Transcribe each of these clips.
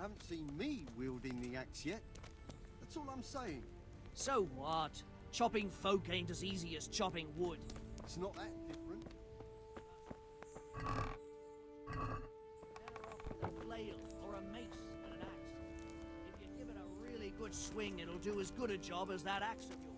Haven't seen me wielding the axe yet. That's all I'm saying. So what? Chopping folk ain't as easy as chopping wood. It's not that different. Better off with a flail or a mace than an axe. If you give it a really good swing, it'll do as good a job as that axe of yours.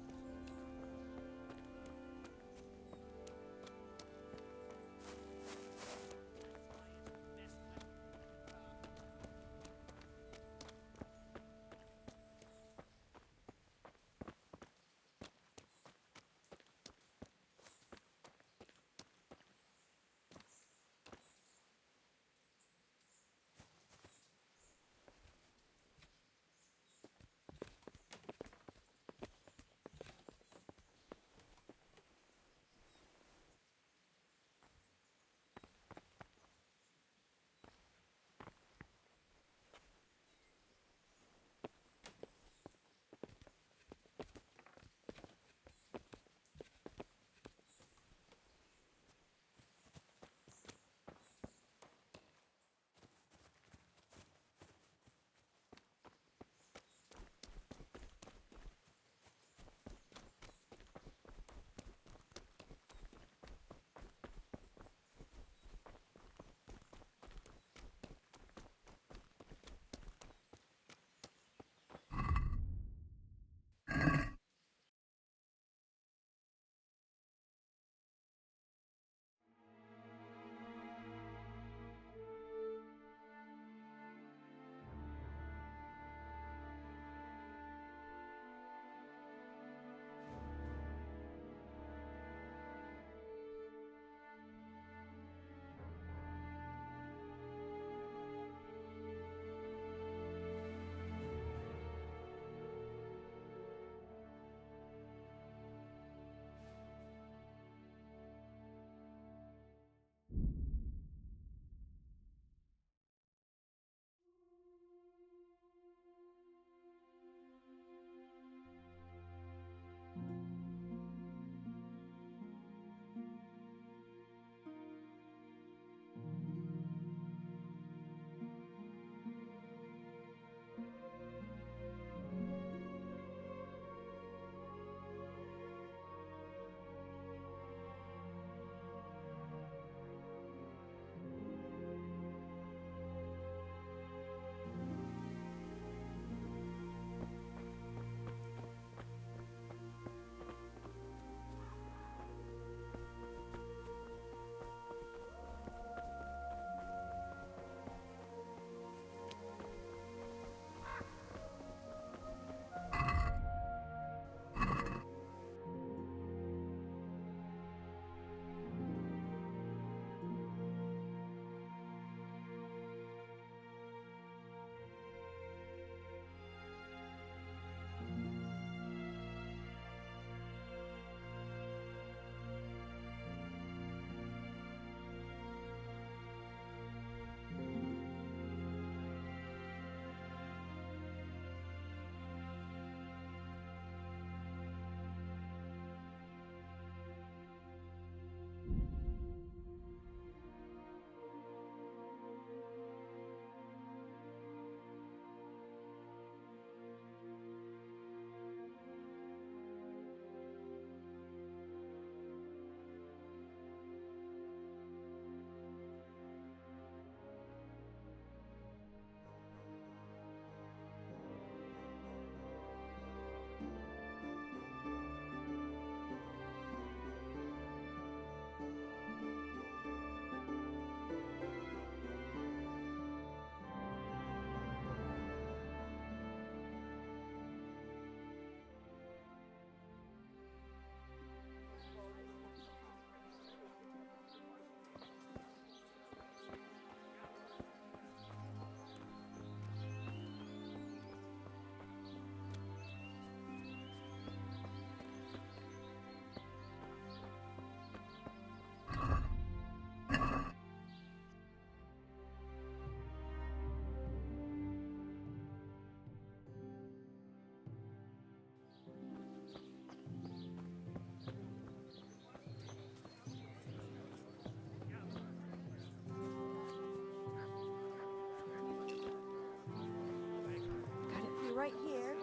right here.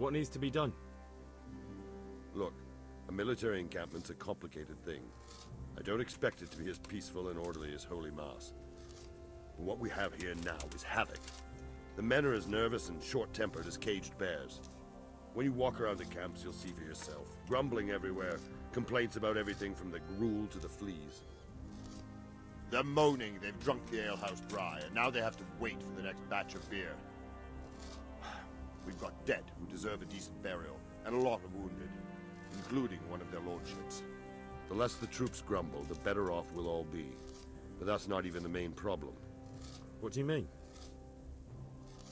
What needs to be done? Look, a military encampment's a complicated thing. I don't expect it to be as peaceful and orderly as Holy Mass. But what we have here now is havoc. The men are as nervous and short-tempered as caged bears. When you walk around the camps, you'll see for yourself. Grumbling everywhere, complaints about everything from the gruel to the fleas. They're moaning they've drunk the alehouse dry, and now they have to wait for the next batch of beer. We've got dead who deserve a decent burial, and a lot of wounded, including one of their lordships. The less the troops grumble, the better off we'll all be. But that's not even the main problem. What do you mean?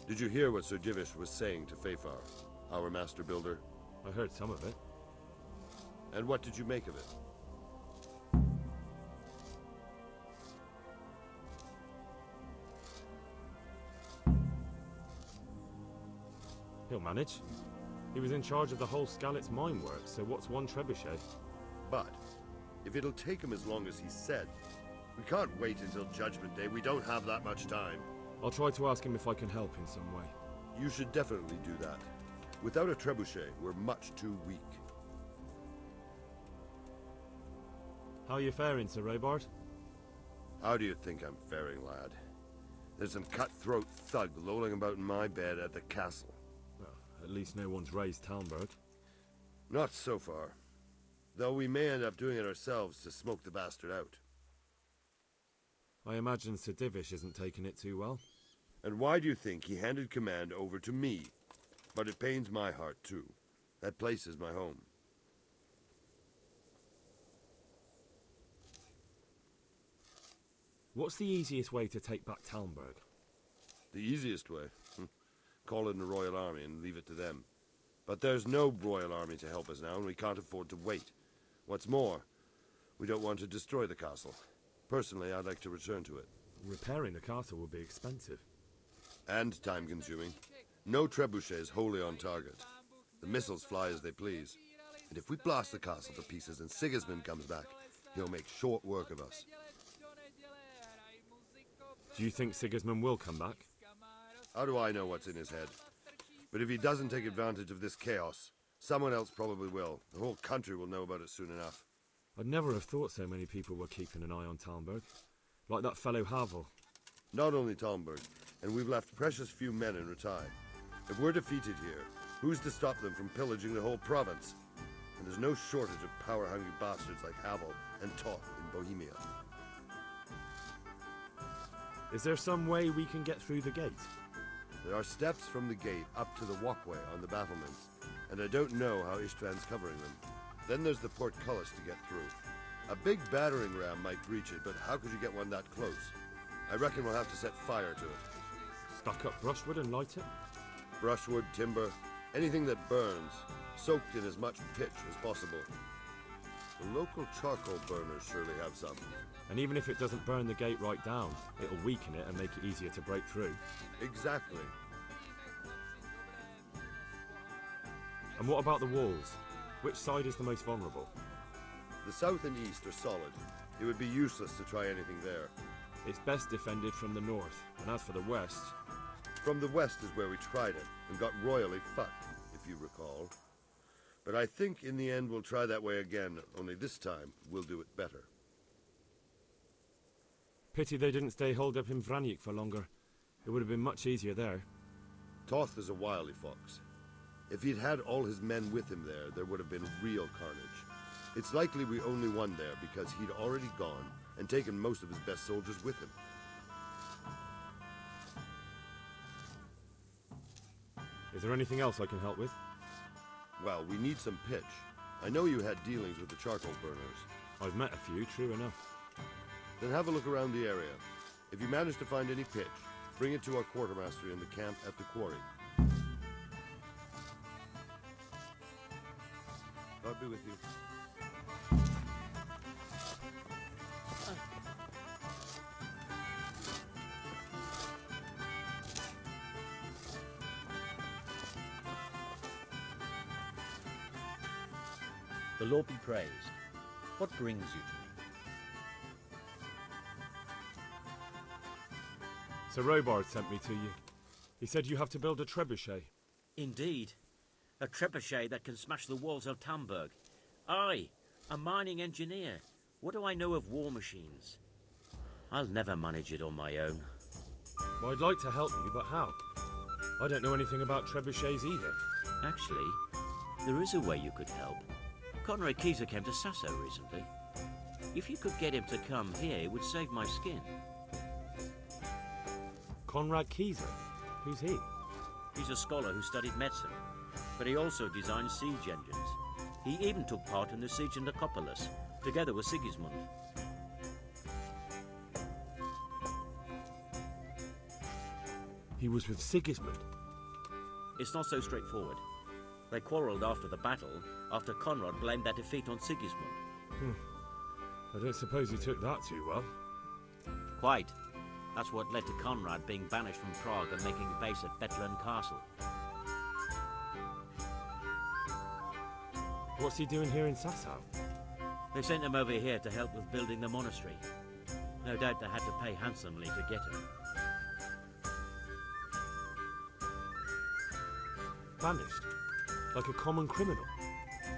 Did you hear what Sir Divish was saying to Feifar, our master builder? I heard some of it. And what did you make of it? He'll manage. He was in charge of the whole Skalitz mine work, so what's one trebuchet? But, if it'll take him as long as he said, we can't wait until Judgment Day. We don't have that much time. I'll try to ask him if I can help in some way. You should definitely do that. Without a trebuchet, we're much too weak. How are you faring, Sir Robard? How do you think I'm faring, lad? There's some cutthroat thug lolling about in my bed at the castle. Well, at least no one's raised Talmberg. Not so far. Though we may end up doing it ourselves to smoke the bastard out. I imagine Sir Divish isn't taking it too well. And why do you think he handed command over to me? But it pains my heart, too. That place is my home. What's the easiest way to take back Talmberg? The easiest way? Call in the Royal Army and leave it to them. But there's no Royal Army to help us now, and we can't afford to wait. What's more, we don't want to destroy the castle. Personally, I'd like to return to it. Repairing the castle will be expensive. And time-consuming. No trebuchet is wholly on target. The missiles fly as they please. And if we blast the castle to pieces and Sigismund comes back, he'll make short work of us. Do you think Sigismund will come back? How do I know what's in his head? But if he doesn't take advantage of this chaos, someone else probably will. The whole country will know about it soon enough. I'd never have thought so many people were keeping an eye on Talmberg. Like that fellow Havel. Not only Talmberg, and we've left precious few men in Ratai. If we're defeated here, who's to stop them from pillaging the whole province? And there's no shortage of power-hungry bastards like Havel and Toth in Bohemia. Is there some way we can get through the gate? There are steps from the gate up to the walkway on the battlements, and I don't know how Ishtvan's covering them. Then there's the portcullis to get through. A big battering ram might breach it, but how could you get one that close? I reckon we'll have to set fire to it. Stuck up brushwood and light it? Brushwood, timber, anything that burns, soaked in as much pitch as possible. The local charcoal burners surely have some. And even if it doesn't burn the gate right down, it'll weaken it and make it easier to break through. Exactly. And what about the walls? Which side is the most vulnerable? The south and east are solid. It would be useless to try anything there. It's best defended from the north, and as for the west... From the west is where we tried it, and got royally fucked, if you recall. But I think in the end we'll try that way again, only this time we'll do it better. Pity they didn't stay holed up in Vranyk for longer. It would have been much easier there. Toth is a wily fox. If he'd had all his men with him there would have been real carnage. It's likely we only won there because he'd already gone and taken most of his best soldiers with him. Is there anything else I can help with? Well, we need some pitch. I know you had dealings with the charcoal burners. I've met a few, true enough. Then have a look around the area. If you manage to find any pitch, bring it to our quartermaster in the camp at the quarry. I'll be with you. The Lord be praised. What brings you to me? Sir Robard sent me to you. He said you have to build a trebuchet. Indeed. A trebuchet that can smash the walls of Tamburg. I, a mining engineer. What do I know of war machines? I'll never manage it on my own. Well, I'd like to help you, but how? I don't know anything about trebuchets either. Actually, there is a way you could help. Conrad Kieser came to Sasso recently. If you could get him to come here, it would save my skin. Conrad Kieser? Who's he? He's a scholar who studied medicine, but he also designed siege engines. He even took part in the siege in Nicopolis, together with Sigismund. He was with Sigismund. It's not so straightforward. They quarrelled after the battle, after Conrad blamed their defeat on Sigismund. I don't suppose he took that too well. Quite. That's what led to Conrad being banished from Prague and making a base at Bethlen Castle. What's he doing here in Sasau? They sent him over here to help with building the monastery. No doubt they had to pay handsomely to get him. Banished? Like a common criminal?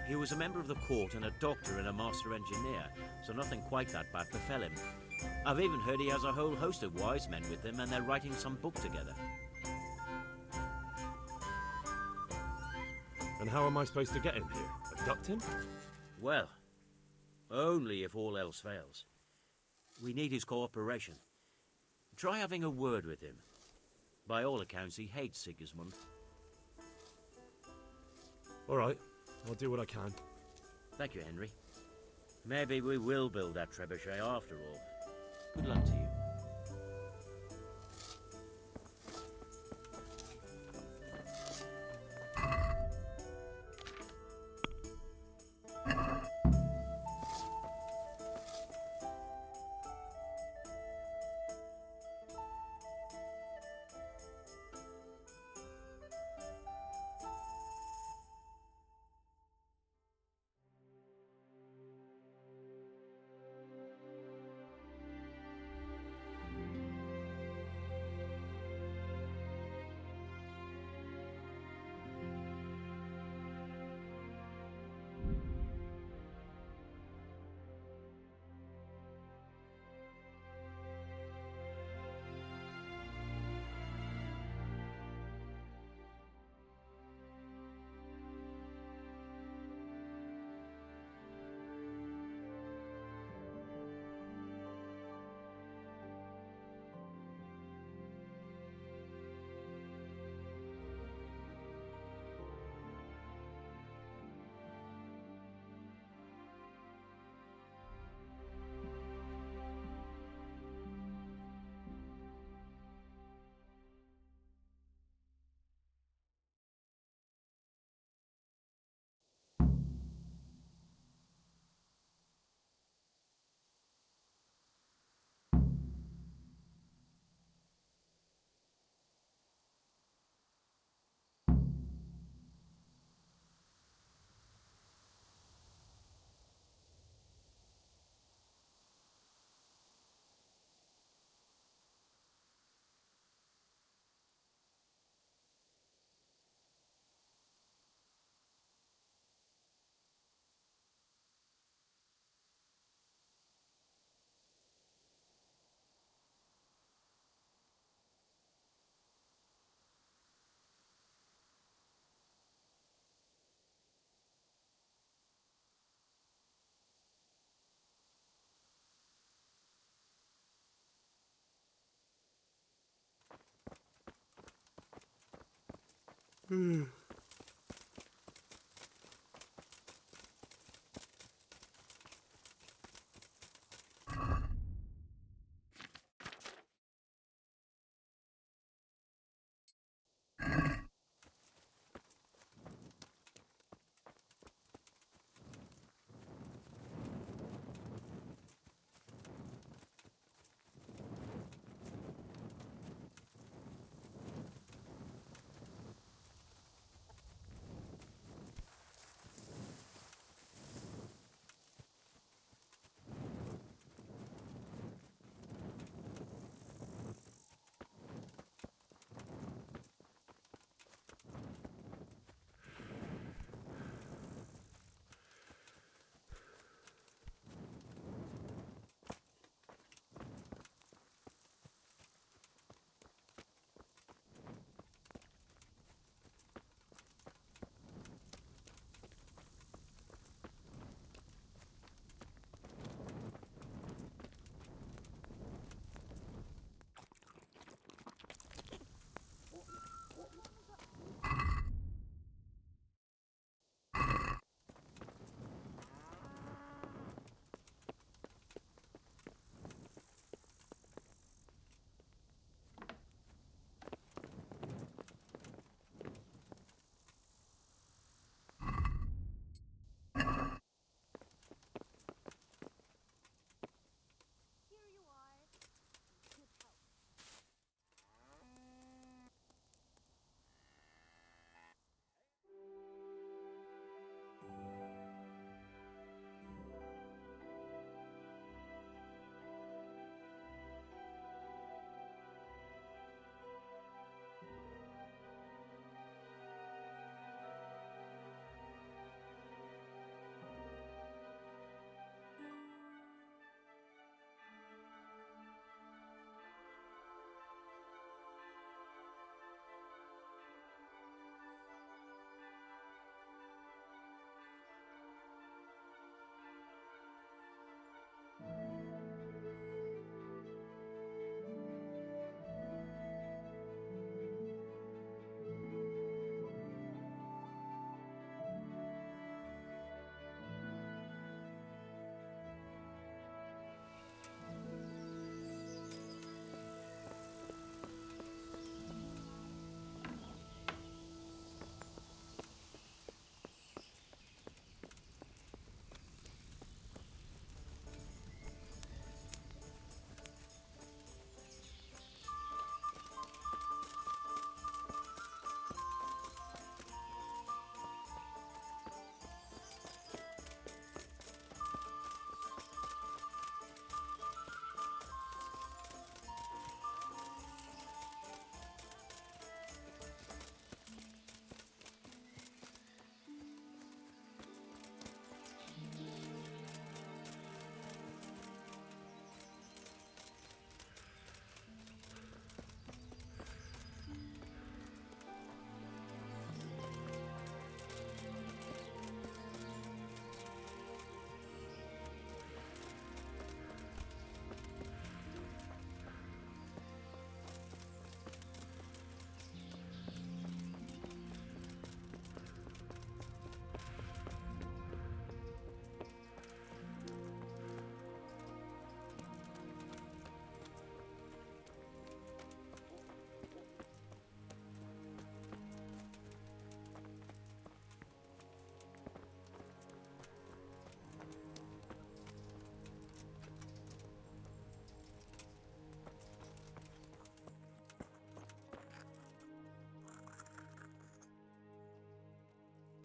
He was a member of the court and a doctor and a master engineer, so nothing quite that bad befell him. I've even heard he has a whole host of wise men with him and they're writing some book together. And how am I supposed to get him here? Abduct him? Well, only if all else fails. We need his cooperation. Try having a word with him. By all accounts, he hates Sigismund. All right, I'll do what I can. Thank you, Henry. Maybe we will build that trebuchet after all. Good luck to you.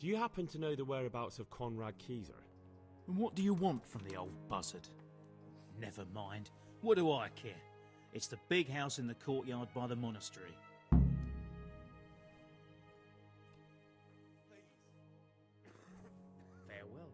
Do you happen to know the whereabouts of Conrad Kieser? And what do you want from the old buzzard? Never mind. What do I care? It's the big house in the courtyard by the monastery. Farewell.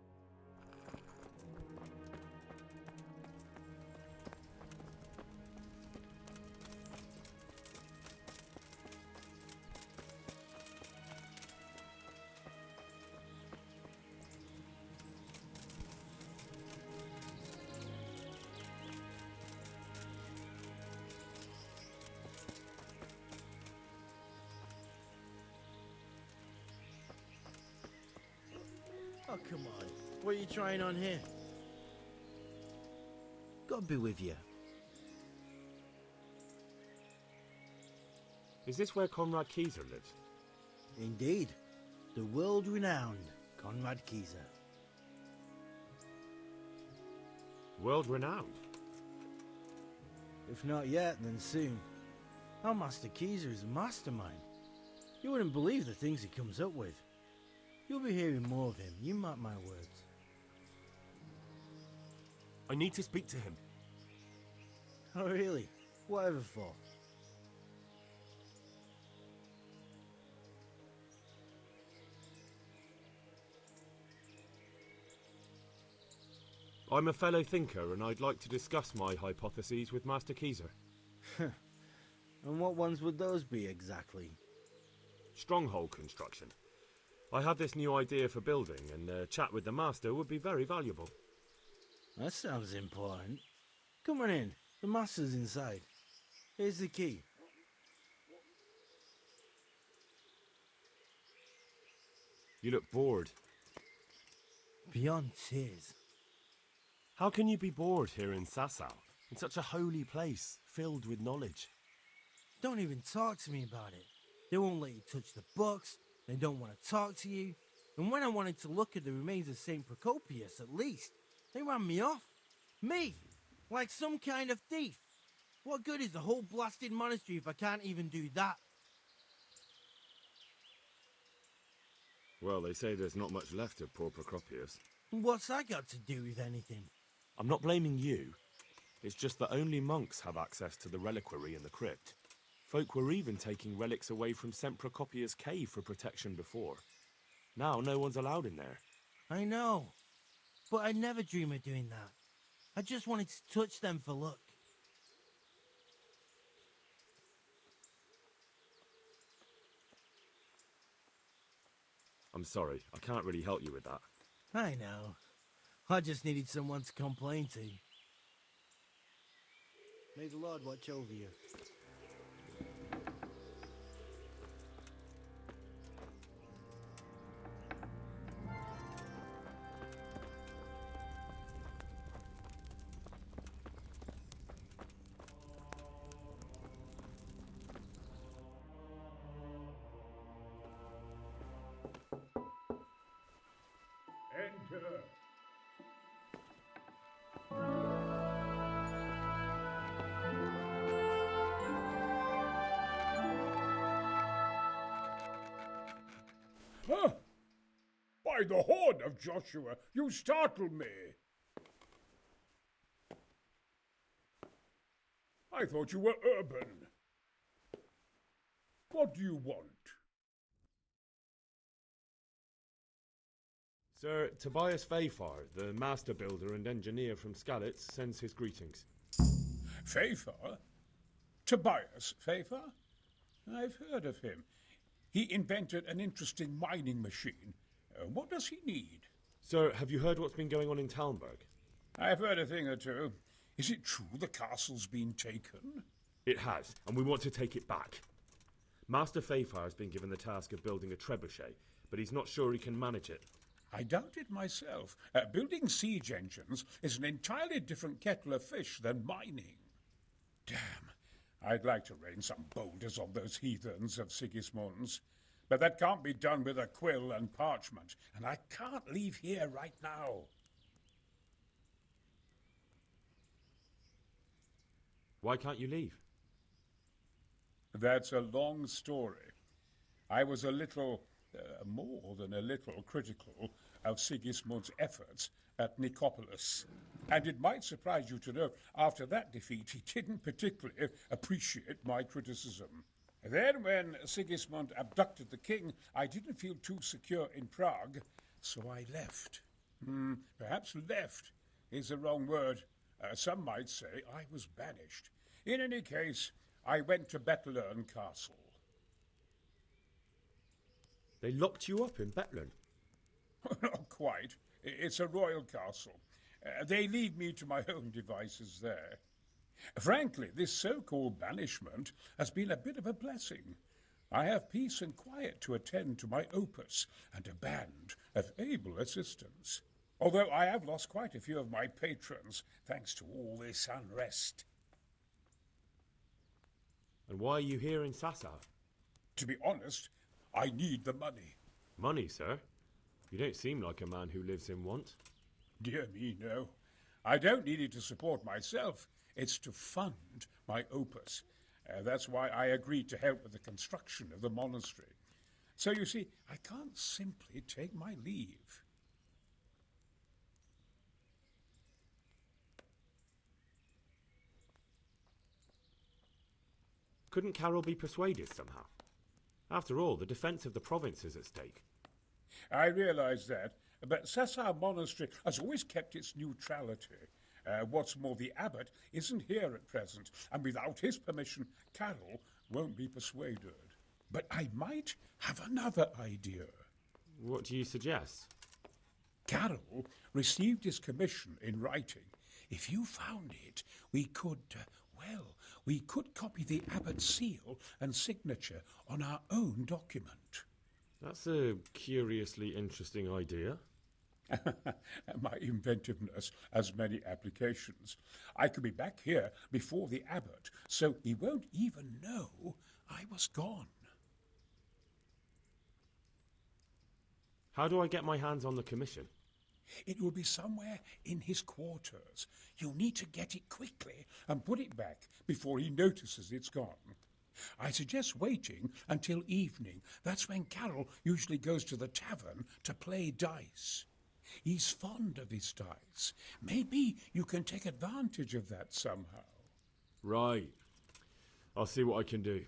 Oh, come on. What are you trying on here? God be with you. Is this where Conrad Kieser lives? Indeed. The world-renowned Conrad Kieser. World renowned? If not yet, then soon. Our Master Kieser is a mastermind. You wouldn't believe the things he comes up with. You'll be hearing more of him, you mark my words. I need to speak to him. Oh, really? Whatever for? I'm a fellow thinker and I'd like to discuss my hypotheses with Master Kieser. And what ones would those be exactly? Stronghold construction. I have this new idea for building, and a chat with the Master would be very valuable. That sounds important. Come on in. The Master's inside. Here's the key. You look bored. Beyond tears. How can you be bored here in Sasau, in such a holy place, filled with knowledge? Don't even talk to me about it. They won't let you touch the books. They don't want to talk to you. And when I wanted to look at the remains of St. Procopius, at least, they ran me off. Me! Like some kind of thief. What good is the whole blasted monastery if I can't even do that? Well, they say there's not much left of poor Procopius. What's that got to do with anything? I'm not blaming you. It's just that only monks have access to the reliquary in the crypt. Folk were even taking relics away from St. Procopius' cave for protection before. Now no one's allowed in there. I know. But I'd never dream of doing that. I just wanted to touch them for luck. I'm sorry, I can't really help you with that. I know. I just needed someone to complain to. May the Lord watch over you. Enter. Huh? By the horn of Joshua, you startled me. I thought you were urban. What do you want? Sir Tobias Fayfar, the master builder and engineer from Skalitz, sends his greetings. Fayfar? Tobias Fayfar? I've heard of him. He invented an interesting mining machine. What does he need? Sir, have you heard what's been going on in Talmberg? I've heard a thing or two. Is it true the castle's been taken? It has, and we want to take it back. Master Fayfar has been given the task of building a trebuchet, but he's not sure he can manage it. I doubt it myself. Building siege engines is an entirely different kettle of fish than mining. Damn, I'd like to rain some boulders on those heathens of Sigismund's. But that can't be done with a quill and parchment, and I can't leave here right now. Why can't you leave? That's a long story. I was a little more than a little critical of Sigismund's efforts at Nicopolis. And it might surprise you to know, after that defeat, he didn't particularly appreciate my criticism. Then, when Sigismund abducted the king, I didn't feel too secure in Prague, so I left. Perhaps left is the wrong word. Some might say I was banished. In any case, I went to Bettlern Castle. They locked you up in Bettlern? Not quite. It's a royal castle. They leave me to my own devices there. Frankly, this so-called banishment has been a bit of a blessing. I have peace and quiet to attend to my opus and a band of able assistants. Although I have lost quite a few of my patrons thanks to all this unrest. And why are you here in Sasau? To be honest, I need the money. Money, sir? You don't seem like a man who lives in want. Dear me, no. I don't need it to support myself. It's to fund my opus. That's why I agreed to help with the construction of the monastery. So you see, I can't simply take my leave. Couldn't Carol be persuaded somehow? After all, the defence of the province is at stake. I realize that, but Sasau Monastery has always kept its neutrality. What's more, the abbot isn't here at present, and without his permission, Carol won't be persuaded. But I might have another idea. What do you suggest? Carol received his commission in writing. If you found it, we could copy the abbot's seal and signature on our own document. That's a curiously interesting idea. My inventiveness has many applications. I could be back here before the abbot, so he won't even know I was gone. How do I get my hands on the commission? It will be somewhere in his quarters. You'll need to get it quickly and put it back before he notices it's gone. I suggest waiting until evening. That's when Carol usually goes to the tavern to play dice. He's fond of his dice. Maybe you can take advantage of that somehow. Right. I'll see what I can do.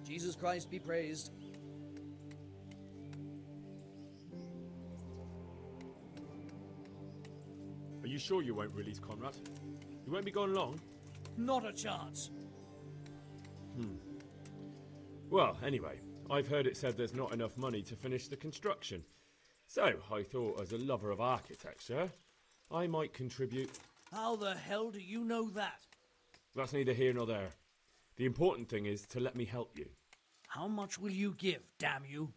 Jesus Christ be praised. Are you sure you won't release Conrad? You won't be gone long? Not a chance. Well, anyway, I've heard it said there's not enough money to finish the construction. So, I thought as a lover of architecture, I might contribute. How the hell do you know that? That's neither here nor there. The important thing is to let me help you. How much will you give, damn you?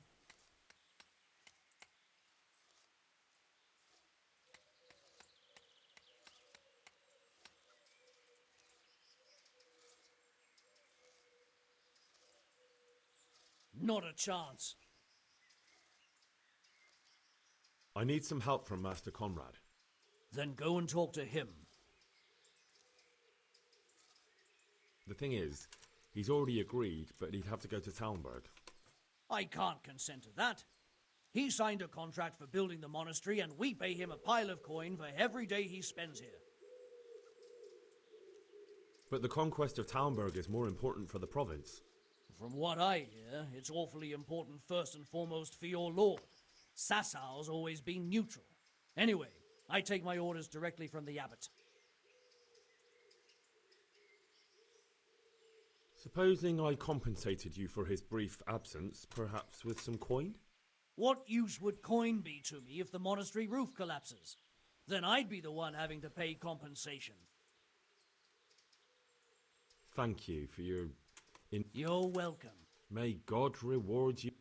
Not a chance. I need some help from Master Conrad. Then go and talk to him. The thing is, he's already agreed, but he'd have to go to Talmberg. I can't consent to that. He signed a contract for building the monastery, and we pay him a pile of coin for every day he spends here. But the conquest of Talmberg is more important for the province. From what I hear, it's awfully important first and foremost for your lord. Sassau's always been neutral. Anyway, I take my orders directly from the abbot. Supposing I compensated you for his brief absence, perhaps with some coin? What use would coin be to me if the monastery roof collapses? Then I'd be the one having to pay compensation. Thank you for your... You're welcome. May God reward you.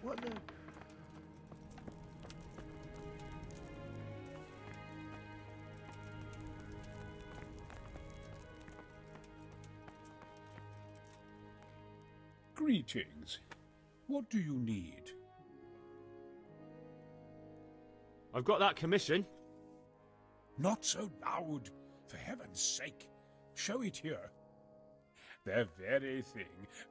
What the... Greetings. What do you need? I've got that commission. Not so loud, for heaven's sake. Show it here. The very thing.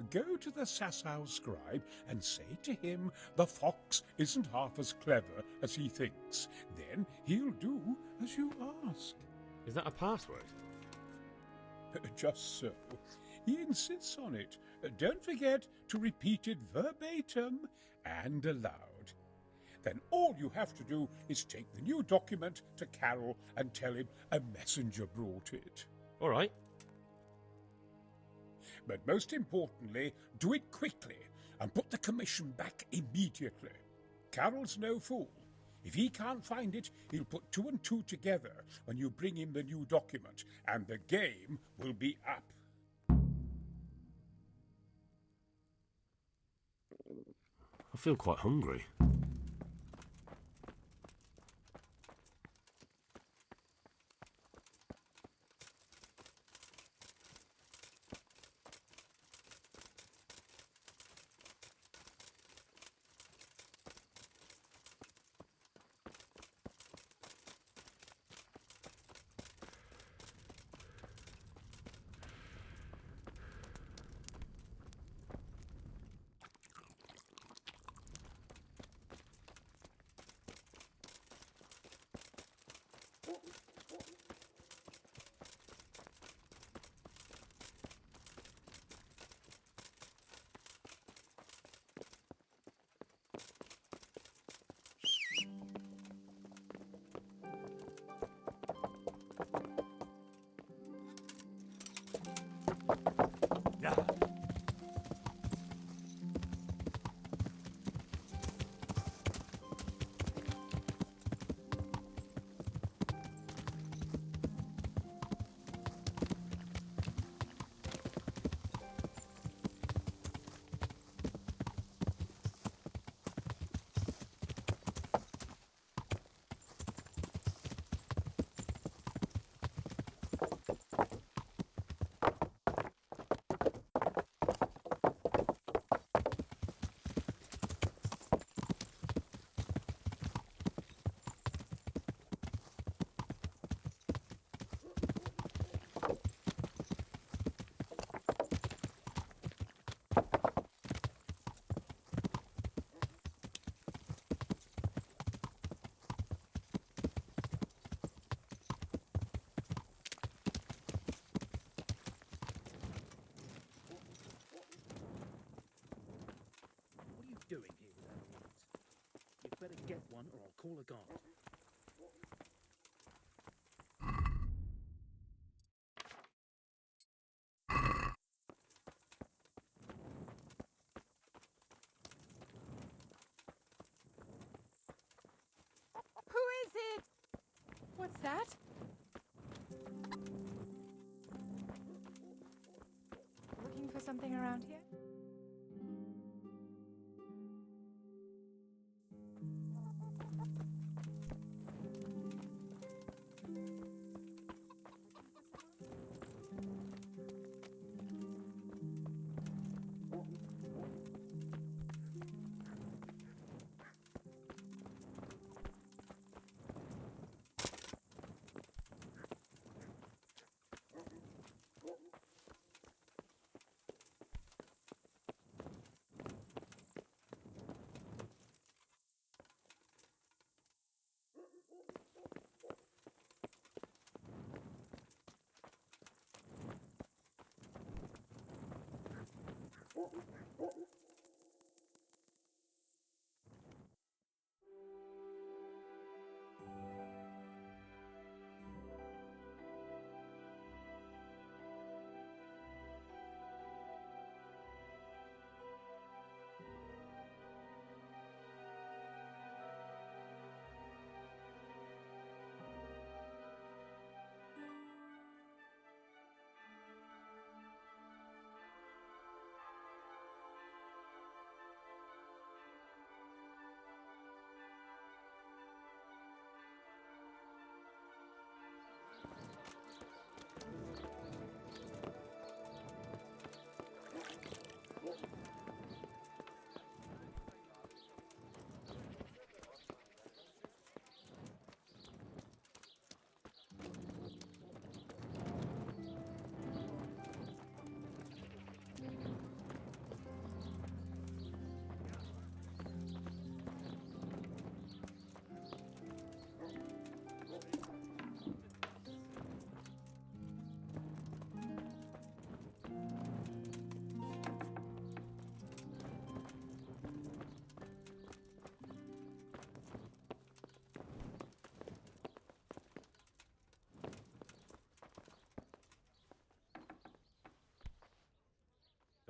Go to the Sassau scribe and say to him the fox isn't half as clever as he thinks. Then he'll do as you ask. Is that a password? Just so. He insists on it. Don't forget to repeat it verbatim and aloud. Then all you have to do is take the new document to Carol and tell him a messenger brought it. All right. But most importantly, do it quickly and put the commission back immediately. Carol's no fool. If he can't find it, he'll put 2 and 2 together when you bring him the new document, and the game will be up. I feel quite hungry. Doing here without orders? You'd better get one or I'll call a guard. Who is it? What's that? Looking for something around here?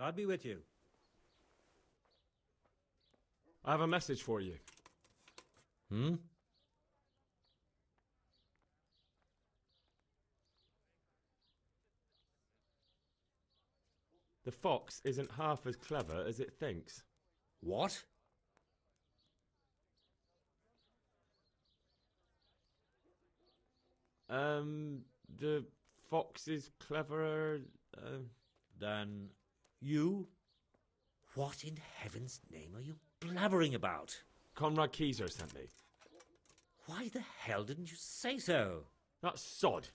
God be with you. I have a message for you. Hmm? The fox isn't half as clever as it thinks. What? The fox is cleverer, Than you? What in heaven's name are you blabbering about? Conrad Keyser sent me. Why the hell didn't you say so? That sod.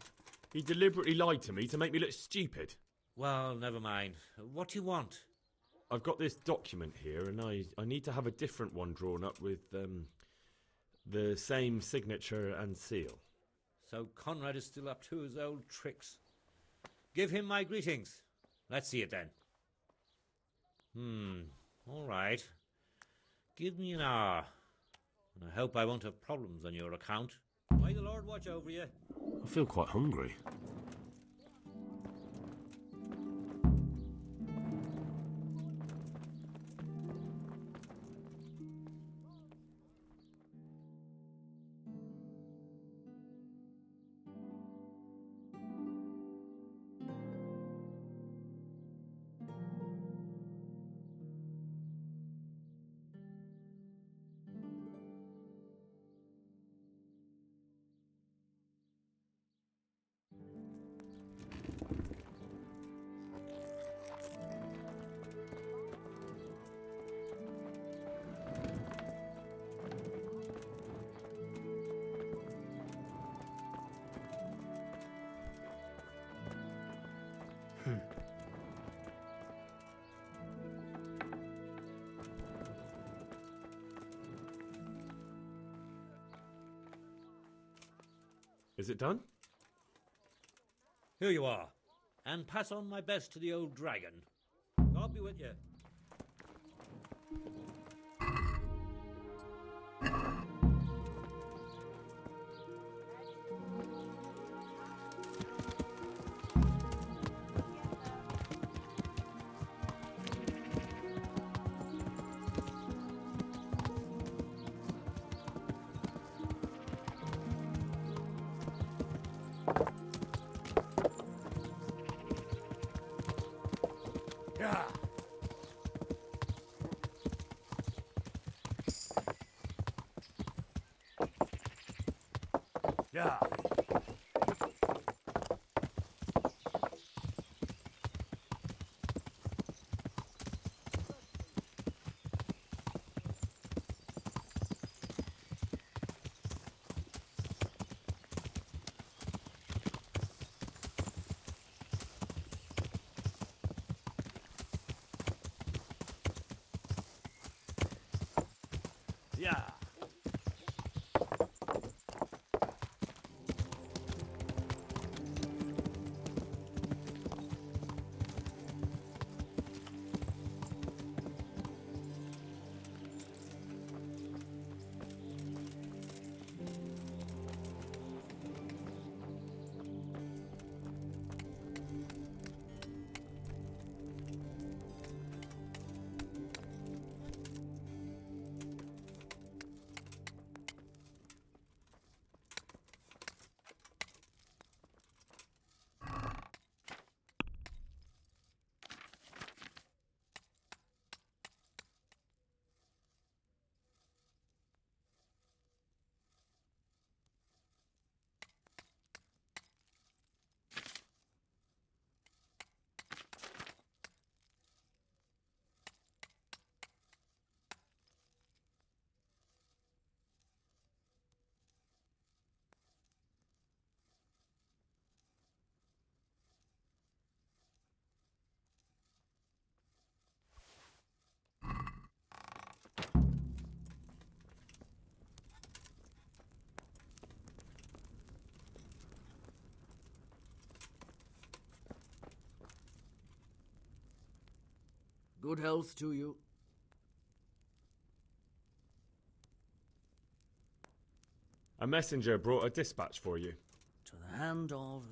He deliberately lied to me to make me look stupid. Well, never mind. What do you want? I've got this document here, and I need to have a different one drawn up with the same signature and seal. So Conrad is still up to his old tricks. Give him my greetings. Let's see it then. All right. Give me an hour. And I hope I won't have problems on your account. May the Lord watch over you. I feel quite hungry. Is it done? Here you are. And pass on my best to the old dragon. God be with you. Yeah. Yeah. Good health to you. A messenger brought a dispatch for you. To the hand of...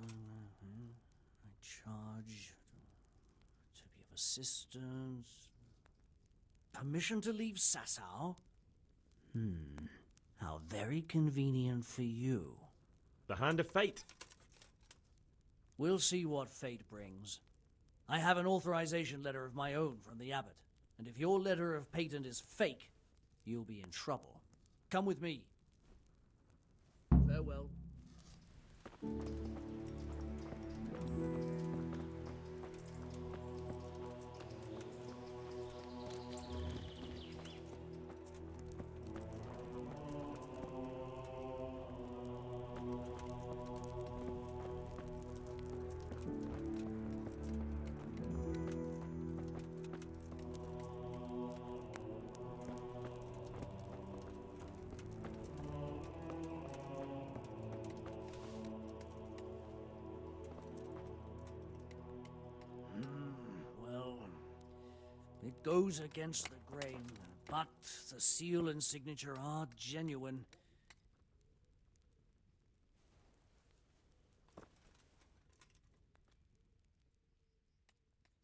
I charge to be of Assistance. Permission to leave Sasau? How very convenient for you. The hand of fate. We'll see what fate brings. I have an authorization letter of my own from the abbot, and if your letter of patent is fake, you'll be in trouble. Come with me. Farewell. It goes against the grain, but the seal and signature are genuine.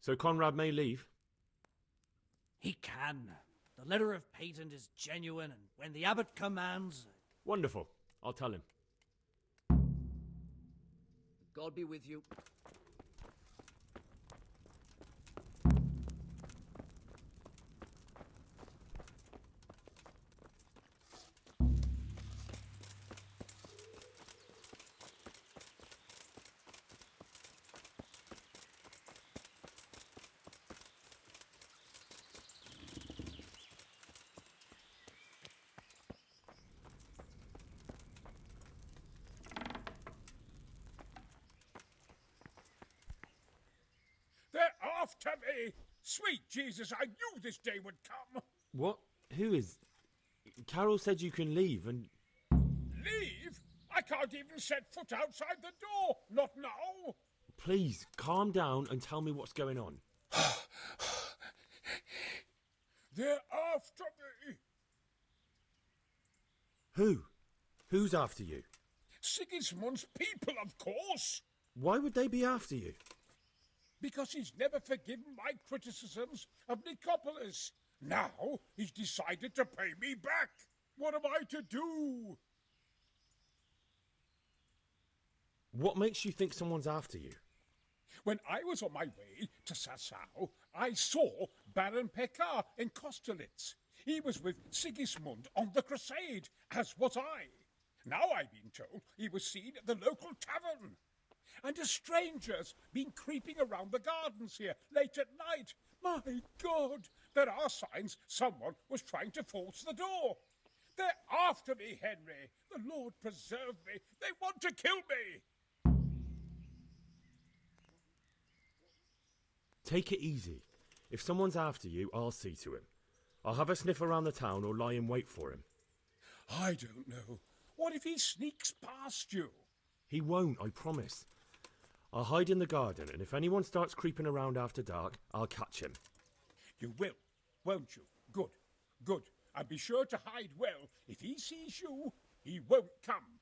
So Conrad may leave? He can. The letter of patent is genuine, and when the abbot commands... Wonderful. I'll tell him. God be with you. They're after me! Sweet Jesus, I knew this day would come! What? Who is... Carol said you can leave and... Leave? I can't even set foot outside the door! Not now! Please, calm down and tell me what's going on. They're after me! Who? Who's after you? Sigismund's people, of course! Why would they be after you? Because he's never forgiven my criticisms of Nicopolis. Now he's decided to pay me back. What am I to do? What makes you think someone's after you? When I was on my way to Sasau, I saw Baron Pekar in Kostelitz. He was with Sigismund on the crusade, as was I. Now I've been told he was seen at the local tavern. And a stranger's been creeping around the gardens here late at night. My God, there are signs someone was trying to force the door. They're after me, Henry. The Lord preserve me. They want to kill me. Take it easy. If someone's after you, I'll see to him. I'll have a sniff around the town or lie in wait for him. I don't know. What if he sneaks past you? He won't, I promise. I'll hide in the garden, and if anyone starts creeping around after dark, I'll catch him. You will, won't you? Good, good. And be sure to hide well. If he sees you, he won't come.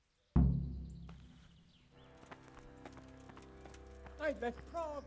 I left Prague